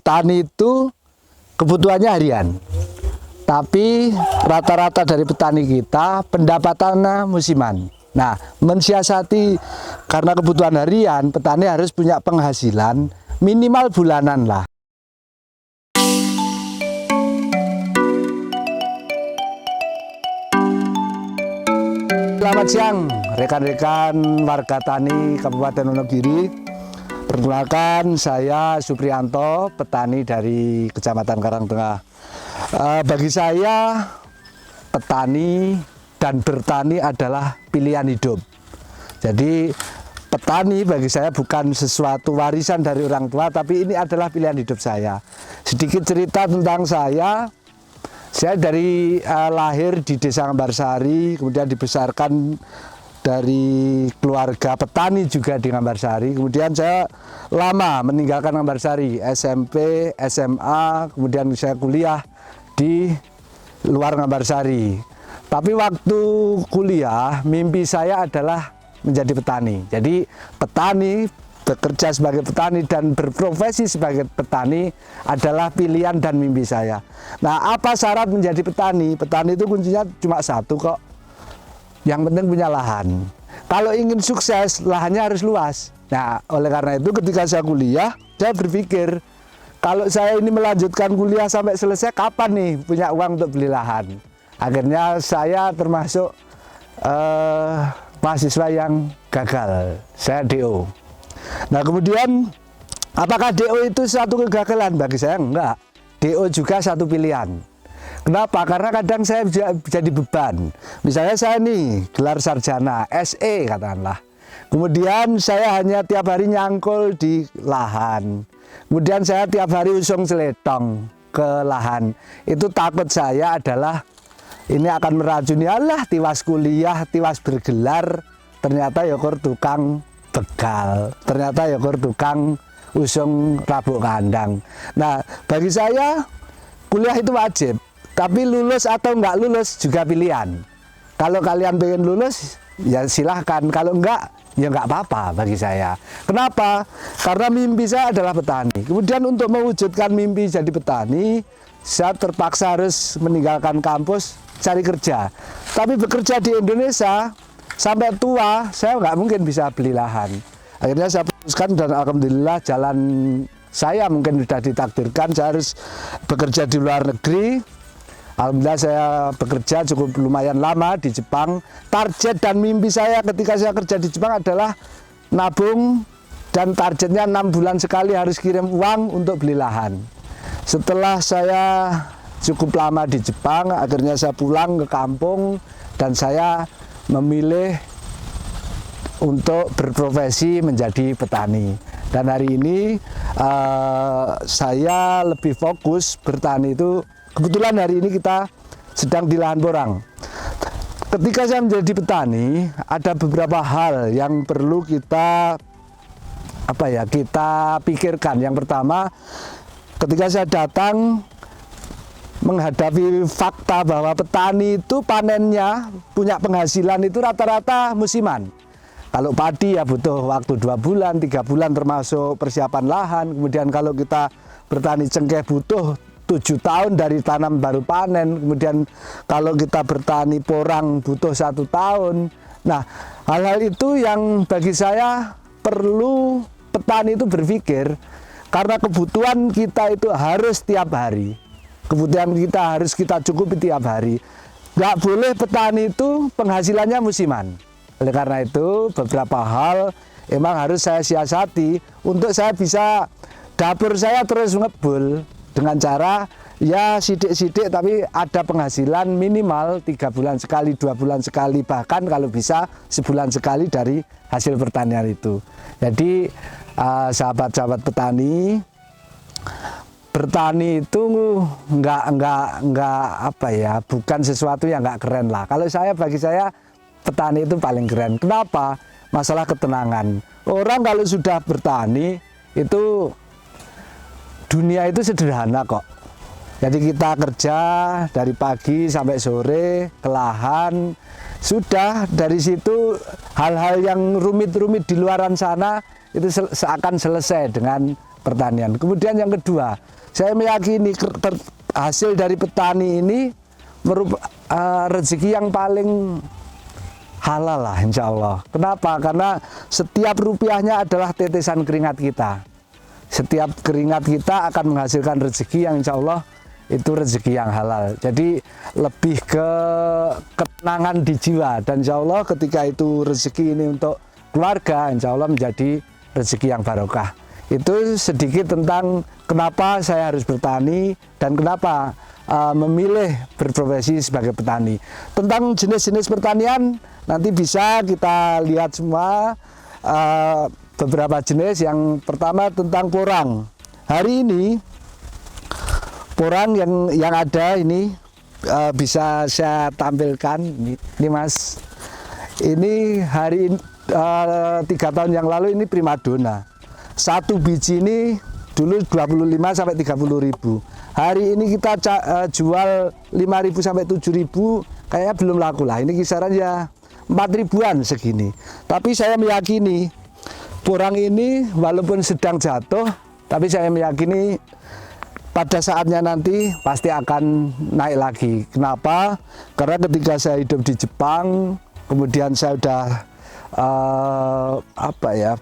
petani itu kebutuhannya harian. Tapi rata-rata dari petani kita pendapatannya musiman. Nah, mensiasati karena kebutuhan harian, petani harus punya penghasilan minimal bulanan lah. Selamat siang rekan-rekan warga tani Kabupaten Wonogiri. Perkenalkan, saya Supriyanto, petani dari Kecamatan Karangtengah. Bagi saya, petani dan bertani adalah pilihan hidup. Jadi petani bagi saya bukan sesuatu warisan dari orang tua, tapi ini adalah pilihan hidup saya. Sedikit cerita tentang saya dari lahir di Desa Ngambarsari, kemudian dibesarkan dari keluarga petani juga di Ngambarsari. Kemudian saya lama meninggalkan Ngambarsari, SMP, SMA, kemudian saya kuliah di luar Ngambarsari. Tapi waktu kuliah, mimpi saya adalah menjadi petani. Jadi petani, bekerja sebagai petani dan berprofesi sebagai petani adalah pilihan dan mimpi saya. Nah, apa syarat menjadi petani? Petani itu kuncinya cuma satu kok. Yang penting punya lahan. Kalau ingin sukses, lahannya harus luas. Nah, oleh karena itu ketika saya kuliah, saya berpikir, kalau saya ini melanjutkan kuliah sampai selesai, kapan nih punya uang untuk beli lahan? Akhirnya saya termasuk mahasiswa yang gagal. Saya DO. Nah, kemudian apakah DO itu suatu kegagalan? Bagi saya enggak. DO juga satu pilihan. Kenapa? Karena kadang saya jadi beban. Misalnya saya nih gelar sarjana, SE katakanlah. Kemudian saya hanya tiap hari nyangkul di lahan. Kemudian saya tiap hari usung seletong ke lahan. Itu takut saya adalah ini akan meracuni, alah tiwas kuliah, tiwas bergelar, ternyata yokur tukang begal, ternyata yokur tukang usung rabuk kandang. Nah, bagi saya kuliah itu wajib, tapi lulus atau enggak lulus juga pilihan. Kalau kalian pengen lulus, ya silahkan. Kalau enggak, ya enggak apa-apa bagi saya. Kenapa? Karena mimpi saya adalah petani. Kemudian untuk mewujudkan mimpi jadi petani, saya terpaksa harus meninggalkan kampus, cari kerja. Tapi bekerja di Indonesia, sampai tua, saya nggak mungkin bisa beli lahan. Akhirnya saya putuskan dan alhamdulillah jalan saya mungkin sudah ditakdirkan, saya harus bekerja di luar negeri. Alhamdulillah saya bekerja cukup lumayan lama di Jepang. Target dan mimpi saya ketika saya kerja di Jepang adalah nabung dan targetnya 6 bulan sekali harus kirim uang untuk beli lahan. Setelah saya cukup lama di Jepang, akhirnya saya pulang ke kampung dan saya memilih untuk berprofesi menjadi petani. Dan hari ini saya lebih fokus bertani itu. Kebetulan hari ini kita sedang di lahan porang. Ketika saya menjadi petani, ada beberapa hal yang perlu kita pikirkan. Yang pertama, ketika saya datang menghadapi fakta bahwa petani itu panennya punya penghasilan itu rata-rata musiman. Kalau padi ya butuh waktu 2 bulan, 3 bulan termasuk persiapan lahan. Kemudian kalau kita bertani cengkeh butuh 7 tahun dari tanam baru panen. Kemudian kalau kita bertani porang butuh 1 tahun. Nah, hal-hal itu yang bagi saya perlu petani itu berpikir, karena kebutuhan kita itu harus tiap hari. Kebutuhan kita harus kita cukupi tiap hari. Nggak boleh petani itu penghasilannya musiman. Oleh karena itu beberapa hal emang harus saya siasati untuk saya bisa dapur saya terus ngebul dengan cara ya sidik-sidik tapi ada penghasilan minimal 3 bulan sekali, 2 bulan sekali, bahkan kalau bisa sebulan sekali dari hasil pertanian itu. Jadi sahabat-sahabat petani, bertani itu bukan sesuatu yang nggak keren lah. Kalau bagi saya petani itu paling keren. Kenapa? Masalah ketenangan. Orang kalau sudah bertani itu dunia itu sederhana kok. Jadi kita kerja dari pagi sampai sore ke lahan, sudah dari situ hal-hal yang rumit-rumit di luaran sana itu seakan selesai dengan pertanian. Kemudian yang kedua, saya meyakini hasil dari petani ini merupakan rezeki yang paling halal lah insya Allah. Kenapa? Karena setiap rupiahnya adalah tetesan keringat kita. Setiap keringat kita akan menghasilkan rezeki yang insya Allah itu rezeki yang halal. Jadi lebih ke ketenangan di jiwa, dan insya Allah ketika itu rezeki ini untuk keluarga, insya Allah menjadi rezeki yang barokah. Itu sedikit tentang kenapa saya harus bertani dan kenapa memilih berprofesi sebagai petani. Tentang jenis-jenis pertanian nanti bisa kita lihat semua, beberapa jenis. Yang pertama tentang porang. Hari ini porang yang ada ini bisa saya tampilkan. Ini Mas, ini hari 3 tahun yang lalu ini primadona. Satu biji ini dulu 25 sampai 30 ribu. Hari ini kita jual 5.000 sampai 7.000, kayaknya belum laku lah. Ini kisaran ya 4 ribuan segini. Tapi saya meyakini porang ini walaupun sedang jatuh, tapi saya meyakini pada saatnya nanti pasti akan naik lagi. Kenapa? Karena ketika saya hidup di Jepang, kemudian saya udah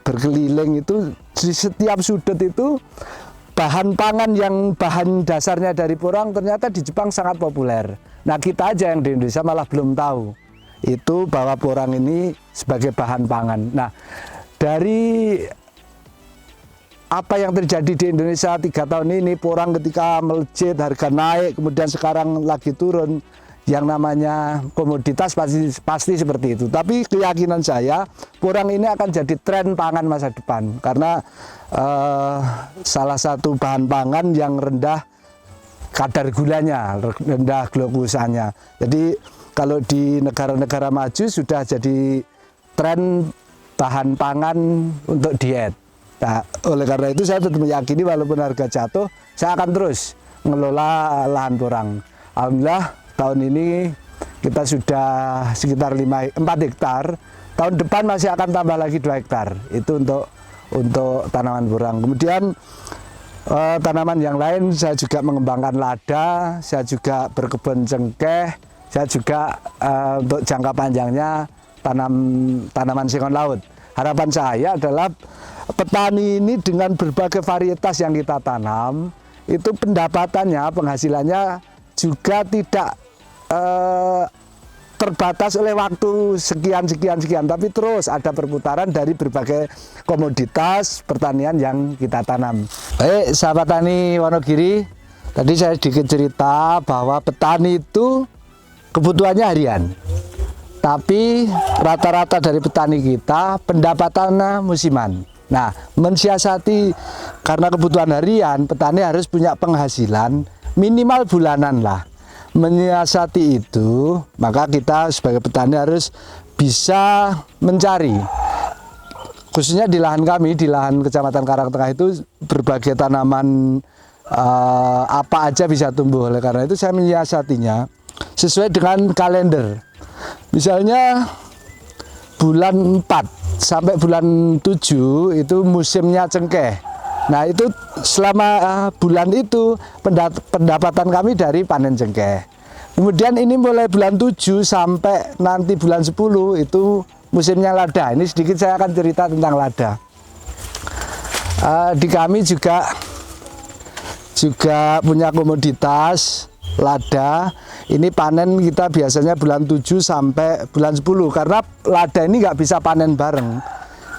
berkeliling itu, di setiap sudut itu bahan pangan yang bahan dasarnya dari porang ternyata di Jepang sangat populer. Nah, kita aja yang di Indonesia malah belum tahu itu bahwa porang ini sebagai bahan pangan. Nah, dari apa yang terjadi di Indonesia 3 tahun ini, porang ketika melejit, harga naik, kemudian sekarang lagi turun, yang namanya komoditas pasti seperti itu. Tapi keyakinan saya, porang ini akan jadi tren pangan masa depan, karena salah satu bahan pangan yang rendah kadar gulanya, rendah glukosannya. Jadi kalau di negara-negara maju sudah jadi tren bahan pangan untuk diet. Nah, oleh karena itu saya tetap meyakini walaupun harga jatuh, saya akan terus mengelola lahan porang. Alhamdulillah tahun ini kita sudah sekitar 4 hektar. Tahun depan masih akan tambah lagi 2 hektar. Itu untuk tanaman porang. Kemudian tanaman yang lain saya juga mengembangkan lada, saya juga berkebun cengkeh, saya juga untuk jangka panjangnya tanaman singkong laut. Harapan saya adalah petani ini dengan berbagai varietas yang kita tanam, itu pendapatannya, penghasilannya juga tidak terbatas oleh waktu sekian, tapi terus ada perputaran dari berbagai komoditas pertanian yang kita tanam. Baik, sahabat tani Wonogiri, tadi saya sedikit cerita bahwa petani itu kebutuhannya harian. Tapi rata-rata dari petani kita pendapatannya musiman. Nah, mensiasati karena kebutuhan harian, petani harus punya penghasilan minimal bulanan lah. Menyiasati itu, maka kita sebagai petani harus bisa mencari. Khususnya di lahan kami, di lahan Kecamatan Karangtengah itu berbagai tanaman apa aja bisa tumbuh. Oleh karena itu saya menyiasatinya sesuai dengan kalender. Misalnya bulan 4 sampai bulan 7 itu musimnya cengkeh. Nah, itu selama bulan itu pendapatan kami dari panen cengkeh. Kemudian ini mulai bulan 7 sampai nanti bulan 10 itu musimnya lada. Ini sedikit saya akan cerita tentang lada. Di kami juga punya komoditas lada. Ini panen kita biasanya bulan 7 sampai bulan 10, karena lada ini nggak bisa panen bareng.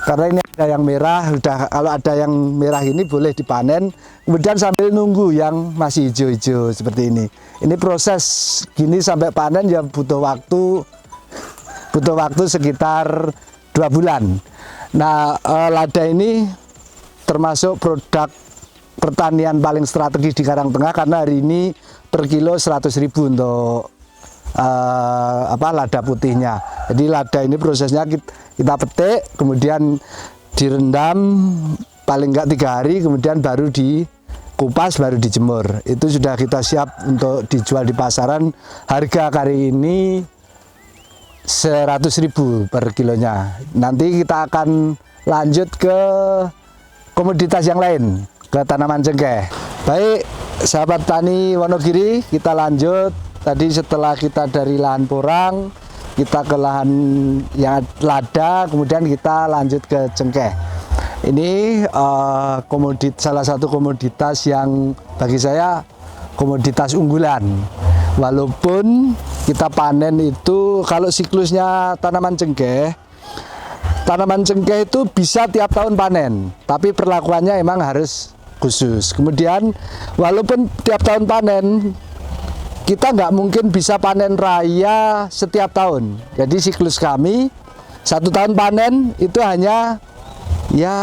Karena ini ada yang merah, kalau ada yang merah ini boleh dipanen, kemudian sambil nunggu yang masih hijau-hijau seperti ini. Ini proses gini sampai panen ya butuh waktu sekitar 2 bulan. Nah, lada ini termasuk produk pertanian paling strategis di Karangtengah, karena hari ini per kilo 100.000 untuk lada putihnya. Jadi lada ini prosesnya kita petik, kemudian direndam paling enggak 3 hari, kemudian baru dikupas, baru dijemur. Itu sudah kita siap untuk dijual di pasaran. Harga kali ini 100.000 per kilonya. Nanti kita akan lanjut ke komoditas yang lain. ke tanaman cengkeh. Baik, sahabat tani Wonogiri, kita lanjut. Tadi setelah kita dari lahan porang, kita ke lahan yang lada, kemudian kita lanjut ke cengkeh. Ini salah satu komoditas yang bagi saya komoditas unggulan. Walaupun kita panen itu, kalau siklusnya tanaman cengkeh itu bisa tiap tahun panen, tapi perlakuannya emang harus khusus. Kemudian walaupun tiap tahun panen, kita nggak mungkin bisa panen raya setiap tahun. Jadi siklus kami 1 tahun panen itu hanya ya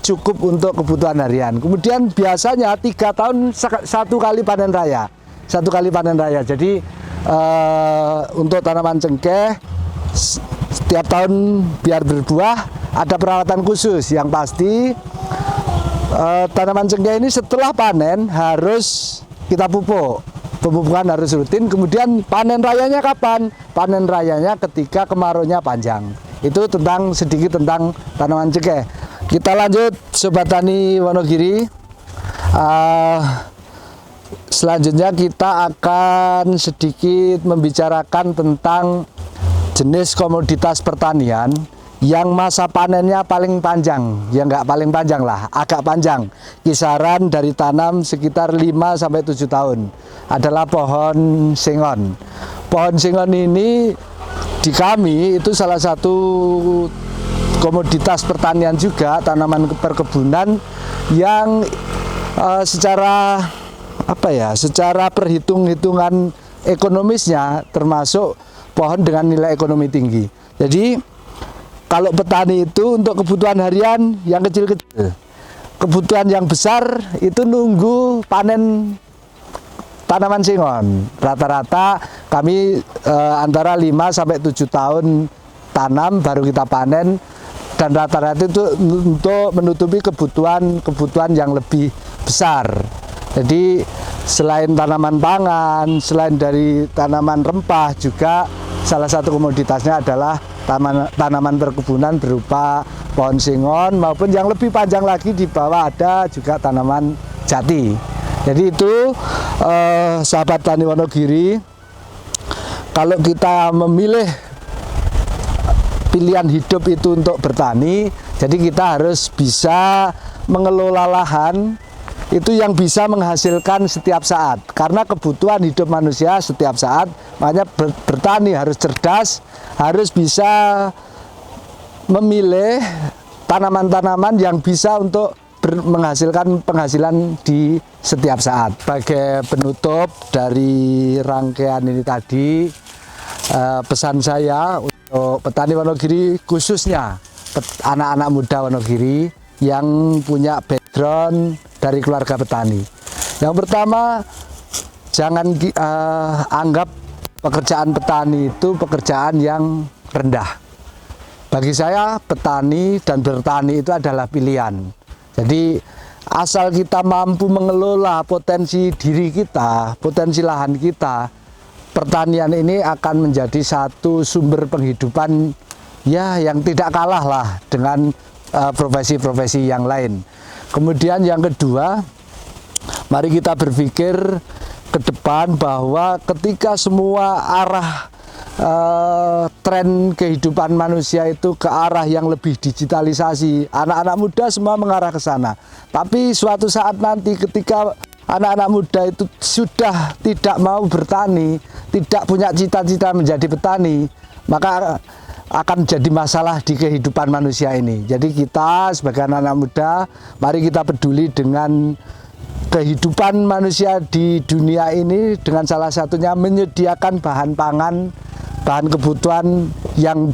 cukup untuk kebutuhan harian. Kemudian biasanya 3 tahun 1 kali panen raya, 1 kali panen raya. Jadi untuk tanaman cengkeh setiap tahun biar berbuah ada perawatan khusus. Yang pasti tanaman cengkeh ini setelah panen harus kita pupuk. Pemupukan harus rutin. Kemudian panen rayanya kapan? Panen rayanya ketika kemaraunya panjang. Itu sedikit tentang tanaman cengkeh. Kita lanjut Sobat Tani Wonogiri. Selanjutnya kita akan sedikit membicarakan tentang jenis komoditas pertanian yang masa panennya paling panjang. Ya nggak paling panjang lah, agak panjang. Kisaran dari tanam sekitar 5-7 tahun. Adalah pohon sengon. Pohon sengon ini di kami itu salah satu komoditas pertanian juga, tanaman perkebunan yang secara perhitungan ekonomisnya termasuk pohon dengan nilai ekonomi tinggi. Jadi kalau petani itu untuk kebutuhan harian yang kecil-kecil, kebutuhan yang besar itu nunggu panen tanaman sengon. Rata-rata kami antara 5-7 tahun tanam baru kita panen, dan rata-rata itu untuk menutupi kebutuhan yang lebih besar. Jadi selain tanaman pangan, selain dari tanaman rempah, juga salah satu komoditasnya adalah tanaman perkebunan berupa pohon sengon, maupun yang lebih panjang lagi di bawah ada juga tanaman jati. Jadi itu sahabat tani Wonogiri, kalau kita memilih pilihan hidup itu untuk bertani, jadi kita harus bisa mengelola lahan itu yang bisa menghasilkan setiap saat, karena kebutuhan hidup manusia setiap saat. Makanya bertani harus cerdas, harus bisa memilih tanaman-tanaman yang bisa untuk menghasilkan penghasilan di setiap saat. Sebagai penutup dari rangkaian ini tadi, pesan saya untuk petani Wonogiri, khususnya anak-anak muda Wonogiri yang punya background dari keluarga petani. Yang pertama, jangan anggap pekerjaan petani itu pekerjaan yang rendah. Bagi saya, petani dan bertani itu adalah pilihan. Jadi asal kita mampu mengelola potensi diri kita, potensi lahan kita, pertanian ini akan menjadi satu sumber penghidupan ya yang tidak kalah lah dengan profesi-profesi yang lain. Kemudian yang kedua, mari kita berpikir ke depan bahwa ketika semua arah tren kehidupan manusia itu ke arah yang lebih digitalisasi, anak-anak muda semua mengarah ke sana. Tapi suatu saat nanti ketika anak-anak muda itu sudah tidak mau bertani, tidak punya cita-cita menjadi petani, maka akan jadi masalah di kehidupan manusia ini. Jadi kita sebagai anak-anak muda, mari kita peduli dengan kehidupan manusia di dunia ini, dengan salah satunya menyediakan bahan pangan, bahan kebutuhan yang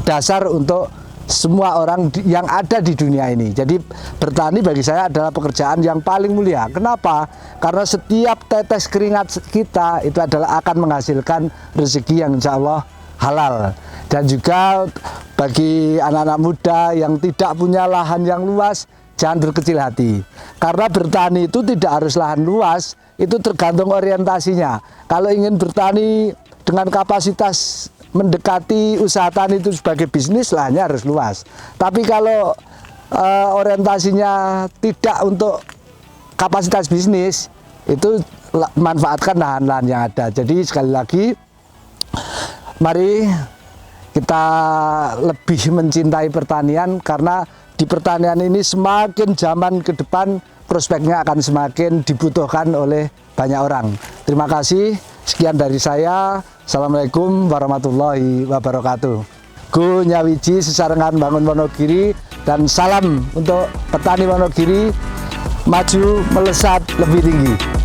dasar untuk semua orang yang ada di dunia ini. Jadi bertani bagi saya adalah pekerjaan yang paling mulia. Kenapa? Karena setiap tetes keringat kita itu adalah akan menghasilkan rezeki yang insya Allah halal. Dan juga bagi anak-anak muda yang tidak punya lahan yang luas, jangan berkecil hati. Karena bertani itu tidak harus lahan luas, itu tergantung orientasinya. Kalau ingin bertani dengan kapasitas mendekati usaha tani itu sebagai bisnis, lahannya harus luas. Tapi kalau orientasinya tidak untuk kapasitas bisnis itu manfaatkan lahan-lahan yang ada. Jadi sekali lagi, mari kita lebih mencintai pertanian, karena di pertanian ini semakin zaman ke depan prospeknya akan semakin dibutuhkan oleh banyak orang. Terima kasih, sekian dari saya. Assalamualaikum warahmatullahi wabarakatuh. Go Nyawiji sesarengan bangun Wonogiri, dan salam untuk petani Wonogiri, maju melesat lebih tinggi.